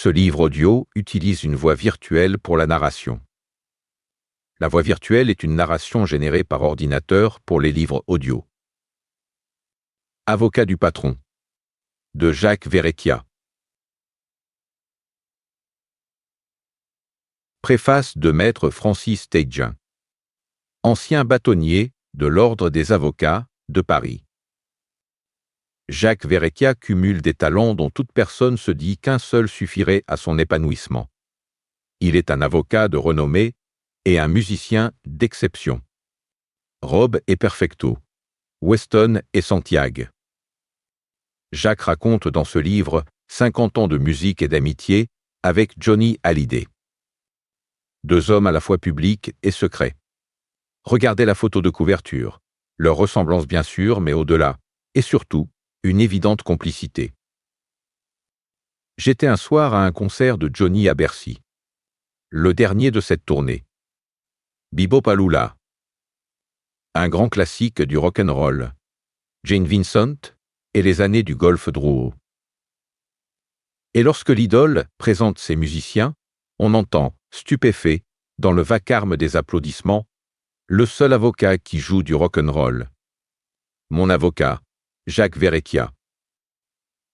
Ce livre audio utilise une voix virtuelle pour la narration. La voix virtuelle est une narration générée par ordinateur pour les livres audio. Avocat du patron de Jacques Verrecchia. Préface de Maître Francis Teitgen, ancien bâtonnier de l'Ordre des avocats de Paris. Jacques Verrecchia cumule des talents dont toute personne se dit qu'un seul suffirait à son épanouissement. Il est un avocat de renommée et un musicien d'exception. Robe et Perfecto, Weston et Santiago. Jacques raconte dans ce livre 50 ans de musique et d'amitié avec Johnny Hallyday. Deux hommes à la fois publics et secrets. Regardez la photo de couverture, leur ressemblance bien sûr, mais au-delà, et surtout, une évidente complicité. J'étais un soir à un concert de Johnny à Bercy. Le dernier de cette tournée. Bibo Palula. Un grand classique du rock'n'roll. Jane Vincent et les années du golf Drouot. Et lorsque l'idole présente ses musiciens, on entend, stupéfait, dans le vacarme des applaudissements, le seul avocat qui joue du rock'n'roll. Mon avocat, Jacques Verrecchia.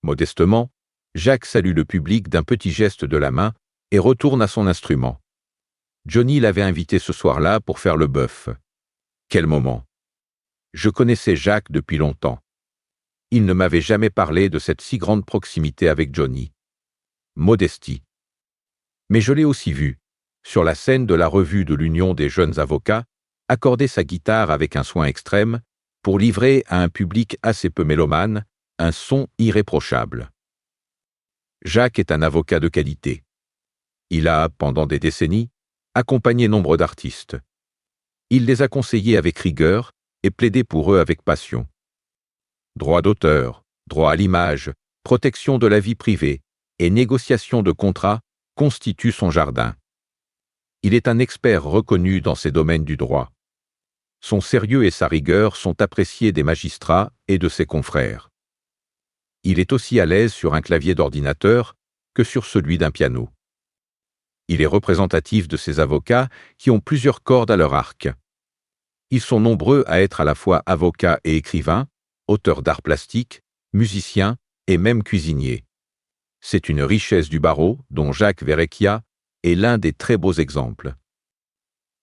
Modestement, Jacques salue le public d'un petit geste de la main et retourne à son instrument. Johnny l'avait invité ce soir-là pour faire le bœuf. Quel moment! Je connaissais Jacques depuis longtemps. Il ne m'avait jamais parlé de cette si grande proximité avec Johnny. Modestie. Mais je l'ai aussi vu, sur la scène de la revue de l'Union des jeunes avocats, accorder sa guitare avec un soin extrême pour livrer à un public assez peu mélomane un son irréprochable. Jacques est un avocat de qualité. Il a, pendant des décennies, accompagné nombre d'artistes. Il les a conseillés avec rigueur et plaidé pour eux avec passion. Droit d'auteur, droit à l'image, protection de la vie privée et négociation de contrats constituent son jardin. Il est un expert reconnu dans ces domaines du droit. Son sérieux et sa rigueur sont appréciés des magistrats et de ses confrères. Il est aussi à l'aise sur un clavier d'ordinateur que sur celui d'un piano. Il est représentatif de ces avocats qui ont plusieurs cordes à leur arc. Ils sont nombreux à être à la fois avocats et écrivains, auteurs d'art plastique, musiciens et même cuisiniers. C'est une richesse du barreau dont Jacques Verrecchia est l'un des très beaux exemples.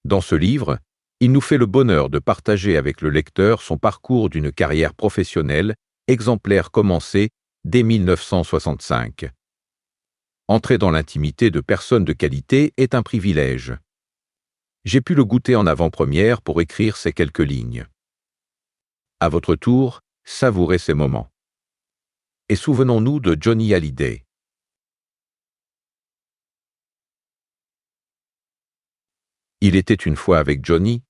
Dans ce livre, il nous fait le bonheur de partager avec le lecteur son parcours d'une carrière professionnelle exemplaire commencée dès 1965. Entrer dans l'intimité de personnes de qualité est un privilège. J'ai pu le goûter en avant-première pour écrire ces quelques lignes. À votre tour, savourez ces moments. Et souvenons-nous de Johnny Hallyday. Il était une fois avec Johnny.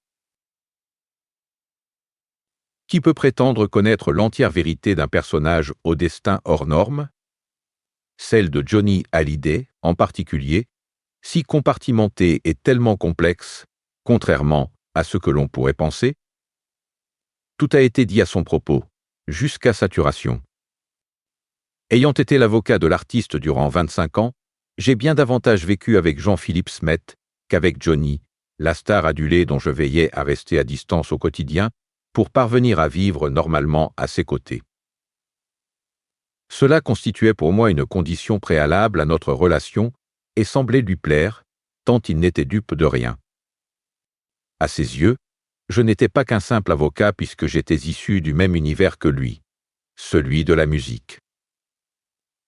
Qui peut prétendre connaître l'entière vérité d'un personnage au destin hors norme? Celle de Johnny Hallyday, en particulier, si compartimentée et tellement complexe, contrairement à ce que l'on pourrait penser. Tout a été dit à son propos, jusqu'à saturation. Ayant été l'avocat de l'artiste durant 25 ans, j'ai bien davantage vécu avec Jean-Philippe Smet qu'avec Johnny, la star adulée dont je veillais à rester à distance au quotidien pour parvenir à vivre normalement à ses côtés. Cela constituait pour moi une condition préalable à notre relation et semblait lui plaire, tant il n'était dupe de rien. À ses yeux, je n'étais pas qu'un simple avocat puisque j'étais issu du même univers que lui, celui de la musique.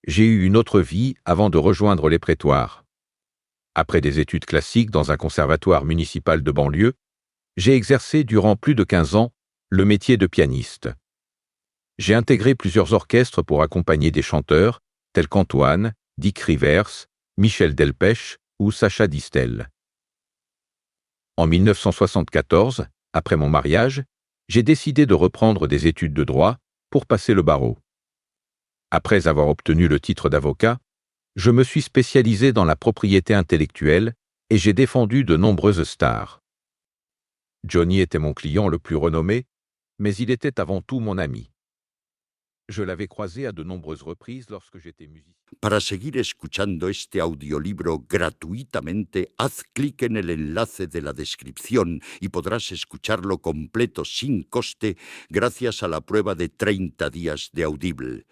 J'ai eu une autre vie avant de rejoindre les prétoires. Après des études classiques dans un conservatoire municipal de banlieue, j'ai exercé durant plus de 15 ans le métier de pianiste. J'ai intégré plusieurs orchestres pour accompagner des chanteurs tels qu'Antoine, Dick Rivers, Michel Delpech ou Sacha Distel. En 1974, après mon mariage, j'ai décidé de reprendre des études de droit pour passer le barreau. Après avoir obtenu le titre d'avocat, je me suis spécialisé dans la propriété intellectuelle et j'ai défendu de nombreuses stars. Johnny était mon client le plus renommé, mais il était avant tout mon ami. Je l'avais croisé à de nombreuses reprises lorsque j'étais musicien. Para seguir escuchando este audiolibro gratuitamente, haz clic en el enlace de la descripción y podrás escucharlo completo sin coste gracias a la prueba de 30 días de Audible.